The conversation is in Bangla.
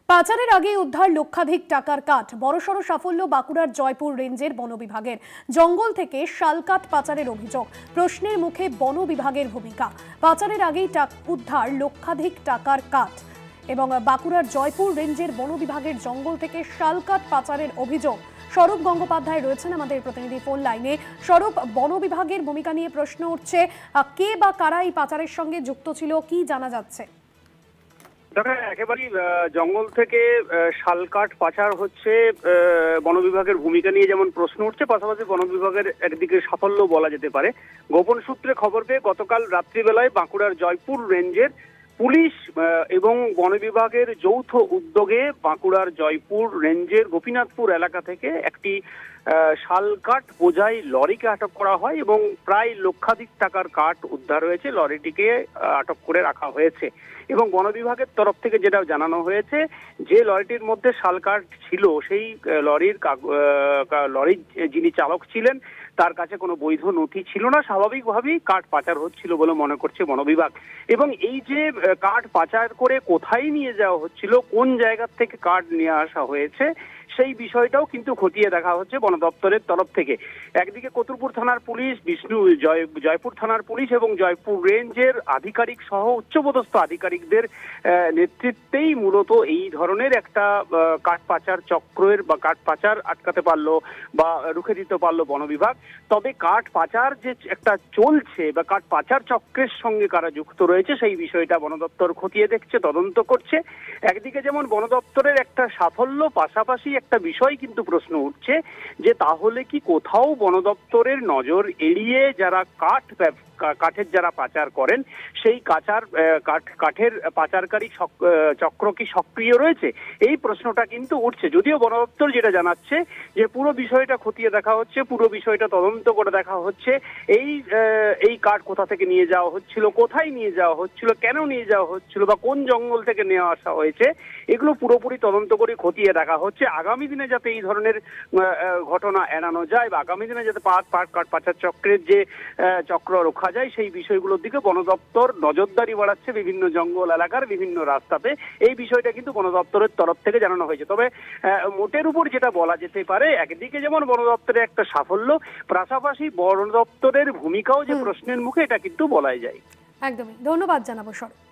পাচারের আগে উদ্ধার লক্ষাধিক টাকার কাঠ। বড়সড় সাফল্য বাঁকুড়ার জয়পুর রেঞ্জের বন বিভাগের। জঙ্গল থেকে শালকাঠ পাচারের অভিযোগ, প্রশ্নের মুখে বন বিভাগের ভূমিকা। পাচারের আগেই উদ্ধার লক্ষাধিক টাকার কাঠ। এবং বাঁকুড়ার জয়পুর রেঞ্জের বন বিভাগের জঙ্গল থেকে শালকাঠ পাচারের অভিযোগ। স্বরূপ গঙ্গোপাধ্যায় রয়েছেন আমাদের প্রতিনিধি ফোন লাইনে। স্বরূপ, বন বিভাগের ভূমিকা নিয়ে প্রশ্ন উঠছে, কে বা কারা এই পাচারের সঙ্গে যুক্ত ছিল, কি জানা যাচ্ছে? একেবারেই জঙ্গল থেকে শালকাঠ পাচার হচ্ছে, বন বিভাগের ভূমিকা নিয়ে যেমন প্রশ্ন উঠছে, পাশাপাশি বন বিভাগের একদিকে সাফল্য বলা যেতে পারে। গোপন সূত্রে খবর পেয়ে গতকাল রাত্রিবেলায় বাঁকুড়ার জয়পুর রেঞ্জের পুলিশ এবং বন বিভাগের যৌথ উদ্যোগে বাঁকুড়ার জয়পুর রেঞ্জের গোপীনাথপুর এলাকা থেকে একটি শালকাঠ বোঝাই লরিকে আটক করা হয় এবং প্রায় লক্ষাধিক টাকার কাঠ উদ্ধার হয়েছে। লরিটিকে আটক করে রাখা হয়েছে এবং বন বিভাগের তরফ থেকে যেটা জানানো হয়েছে, যে লরিটির মধ্যে শালকাঠ ছিল সেই লরির যিনি চালক ছিলেন তার কাছে কোনো বৈধ নথি ছিল না। স্বাভাবিকভাবেই কাঠ পাচার হচ্ছিল বলে মনে করছে বন বিভাগ। এবং এই যে কাঠ পাচার করে কোথায় নিয়ে যাওয়া হচ্ছিল, কোন জায়গা থেকে কাঠ নিয়ে আসা হয়েছে, সেই বিষয়টাও কিন্তু খতিয়ে দেখা হচ্ছে বন দপ্তরের তরফ থেকে। একদিকে কতুলপুর থানার পুলিশ, জয়পুর থানার পুলিশ এবং জয়পুর রেঞ্জের আধিকারিক সহ উচ্চপদস্থ আধিকারিকদের নেতৃত্বেই মূলত এই ধরনের একটা কাঠ পাচার চক্রের বা কাঠ পাচার আটকাতে পারলো বা রুখে দিতে পারলো বন বিভাগ। তবে কাঠ পাচার যে একটা চলছে বা কাঠ পাচার চক্রের সঙ্গে কারা যুক্ত রয়েছে সেই বিষয়টা বন দপ্তর খতিয়ে দেখছে, তদন্ত করছে। একদিকে যেমন বন দপ্তরের একটা সাফল্য, পাশাপাশি একটা বিষয় কিন্তু প্রশ্ন উঠছে যে তাহলে কি কোথাও বন দপ্তরের নজর এড়িয়ে যারা কাঠের যারা পাচার করেন সেই কাঠের পাচারকারী চক্র কি সক্রিয় রয়েছে, এই প্রশ্নটা কিন্তু উঠছে। যদিও বন দপ্তর যেটা জানাচ্ছে যে পুরো বিষয়টা খতিয়ে দেখা হচ্ছে, পুরো বিষয়টা তদন্ত করে দেখা হচ্ছে। এই কাঠ কোথা থেকে নিয়ে যাওয়া হচ্ছিল, কোথায় নিয়ে যাওয়া হচ্ছিল, কেন নিয়ে যাওয়া হচ্ছিল বা কোন জঙ্গল থেকে নিয়ে আসা হয়েছে, এগুলো পুরোপুরি তদন্ত করে খতিয়ে দেখা হচ্ছে। আগামী দিনে যাতে এই ধরনের ঘটনা এড়ানো যায় বা আগামী দিনে যাতে কাঠ পাচার চক্রের যে চক্র রোখা যায়, সেই বিষয়গুলোর দিকে বন দপ্তর নজরদারি বাড়াচ্ছে বিভিন্ন জঙ্গল এলাকার বিভিন্ন রাস্তাতে। এই বিষয়টা কিন্তু বন দপ্তরের তরফ থেকে জানানো হয়েছে। তবে মোটের উপর যেটা বলা যেতে পারে, একদিকে যেমন বন দপ্তরের একটা সাফল্য, পাশাপাশি বন দপ্তরের ভূমিকাও যে প্রশ্নের মুখে, এটা কিন্তু বলাই যায়। একদমই, ধন্যবাদ জানাবো স্বরূপ।